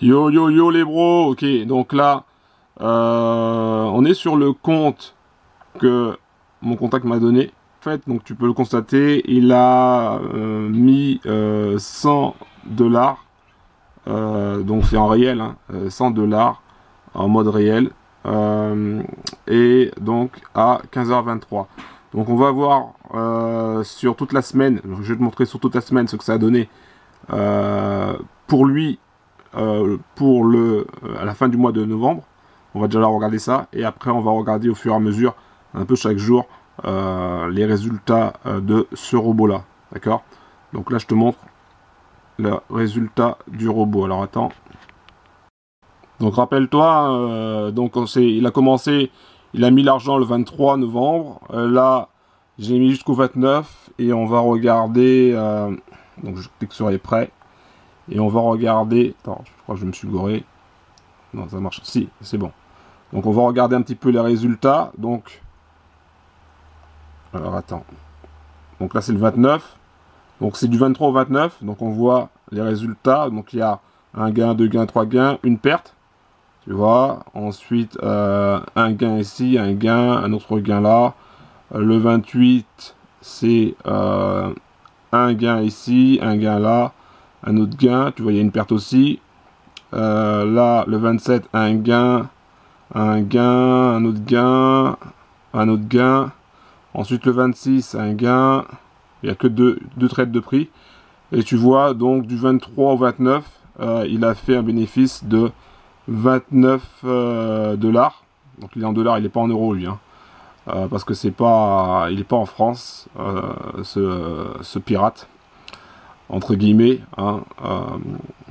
Yo yo yo les bros, ok, donc là, on est sur le compte que mon contact m'a donné. En fait, donc tu peux le constater, il a mis 100 dollars, donc c'est en réel, hein, 100 dollars en mode réel, et donc à 15h23. Donc on va voir sur toute la semaine, je vais te montrer sur toute la semaine ce que ça a donné pour lui à la fin du mois de novembre. On va déjà regarder ça et après on va regarder au fur et à mesure, un peu chaque jour, les résultats de ce robot là. D'accord? Donc là je te montre le résultat du robot. Alors attends. Donc rappelle-toi, il a commencé, il a mis l'argent le 23 novembre. Là j'ai mis jusqu'au 29 et on va regarder. Donc je clique sur les prêts. Et on va regarder... Attends, je crois que je me suis goré. Non, ça marche. Si, c'est bon. Donc on va regarder un petit peu les résultats. Donc... Alors attends. Donc là c'est le 29. Donc c'est du 23 au 29. Donc on voit les résultats. Donc il y a un gain, deux gains, trois gains, une perte. Tu vois. Ensuite un gain ici, un gain, un autre gain là. Le 28 c'est un gain ici, un gain là. Un autre gain, tu vois, il y a une perte aussi. Là, le 27, un gain, un autre gain, un autre gain. Ensuite, le 26, un gain. Il n'y a que deux trades de prix. Et tu vois, donc, du 23 au 29, il a fait un bénéfice de 29 dollars. Donc, il est en dollars, il n'est pas en euros, lui. Hein. Parce que c'est pas, il n'est pas en France, ce pirate. Entre guillemets, hein,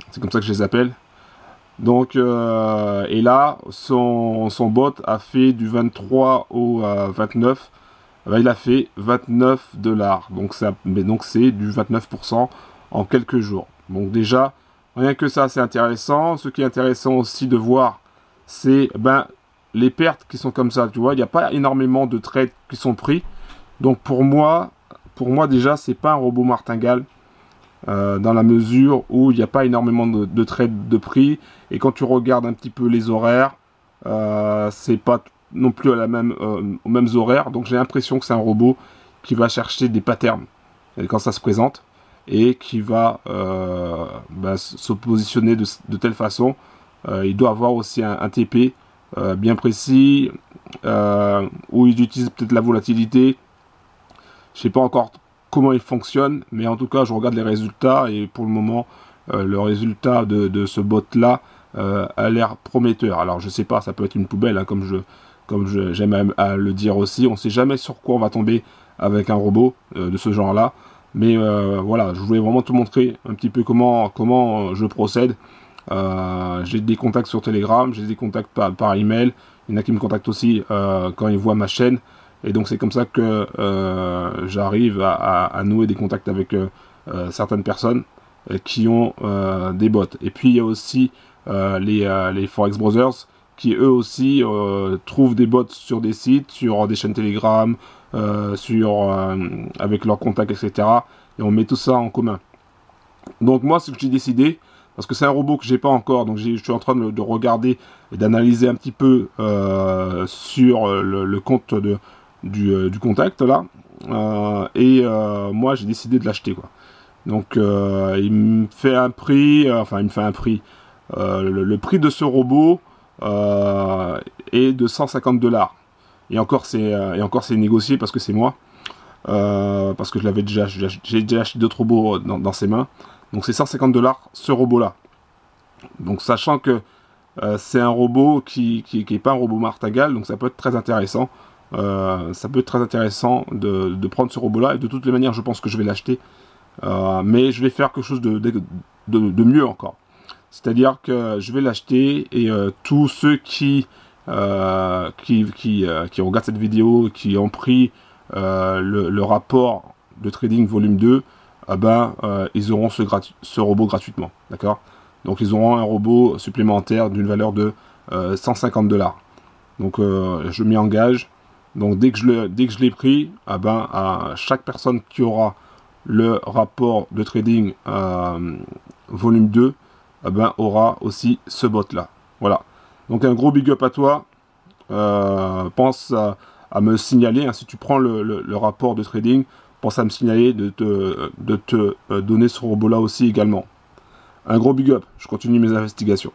c'est comme ça que je les appelle. Donc, et là, son bot a fait du 23 au 29, ben, il a fait 29 dollars. Donc, c'est du 29% en quelques jours. Donc déjà, rien que ça, c'est intéressant. Ce qui est intéressant aussi de voir, c'est ben, les pertes qui sont comme ça. Tu vois, il n'y a pas énormément de trades qui sont pris. Donc pour moi déjà, c'est pas un robot martingale. Dans la mesure où il n'y a pas énormément de trades de prix et quand tu regardes un petit peu les horaires, c'est pas non plus à aux mêmes horaires, donc j'ai l'impression que c'est un robot qui va chercher des patterns quand ça se présente et qui va se positionner de telle façon. Il doit avoir aussi un TP bien précis où il utilise peut-être la volatilité. Je sais pas encore comment il fonctionne, mais en tout cas je regarde les résultats et pour le moment le résultat de ce bot là a l'air prometteur. Alors je sais pas, ça peut être une poubelle, hein, comme j'aime à le dire aussi. On sait jamais sur quoi on va tomber avec un robot de ce genre là, mais voilà, je voulais vraiment te montrer un petit peu comment je procède. J'ai des contacts sur Telegram, j'ai des contacts par email. Il y en a qui me contactent aussi quand ils voient ma chaîne. Et donc c'est comme ça que j'arrive à nouer des contacts avec certaines personnes qui ont des bots. Et puis il y a aussi les Forex Brothers qui eux aussi trouvent des bots sur des sites, sur des chaînes Telegram, avec leurs contacts, etc. Et on met tout ça en commun. Donc moi ce que j'ai décidé, parce que c'est un robot que j'ai pas encore, donc je suis en train de regarder et d'analyser un petit peu sur le compte du contact là, moi j'ai décidé de l'acheter quoi. Donc il me fait un prix, enfin il me fait un prix, le prix de ce robot est de 150 dollars. Et encore c'est négocié parce que c'est moi, parce que j'ai déjà acheté d'autres robots dans ses mains. Donc c'est 150 dollars ce robot là. Donc sachant que c'est un robot qui est pas un robot martingale, donc ça peut être très intéressant. Ça peut être très intéressant de prendre ce robot là, et de toutes les manières je pense que je vais l'acheter, mais je vais faire quelque chose de mieux encore, c'est à dire que je vais l'acheter et tous ceux qui regardent cette vidéo, qui ont pris le rapport de trading volume 2, ils auront ce robot gratuitement, d'accord. Donc ils auront un robot supplémentaire d'une valeur de 150 dollars. Donc je m'y engage. Donc dès que je l'ai pris, à chaque personne qui aura le rapport de trading volume 2, aura aussi ce bot là. Voilà. Donc un gros big up à toi. Pense à me signaler, hein, si tu prends le rapport de trading, pense à me signaler de te donner ce robot là aussi également. Un gros big up, je continue mes investigations.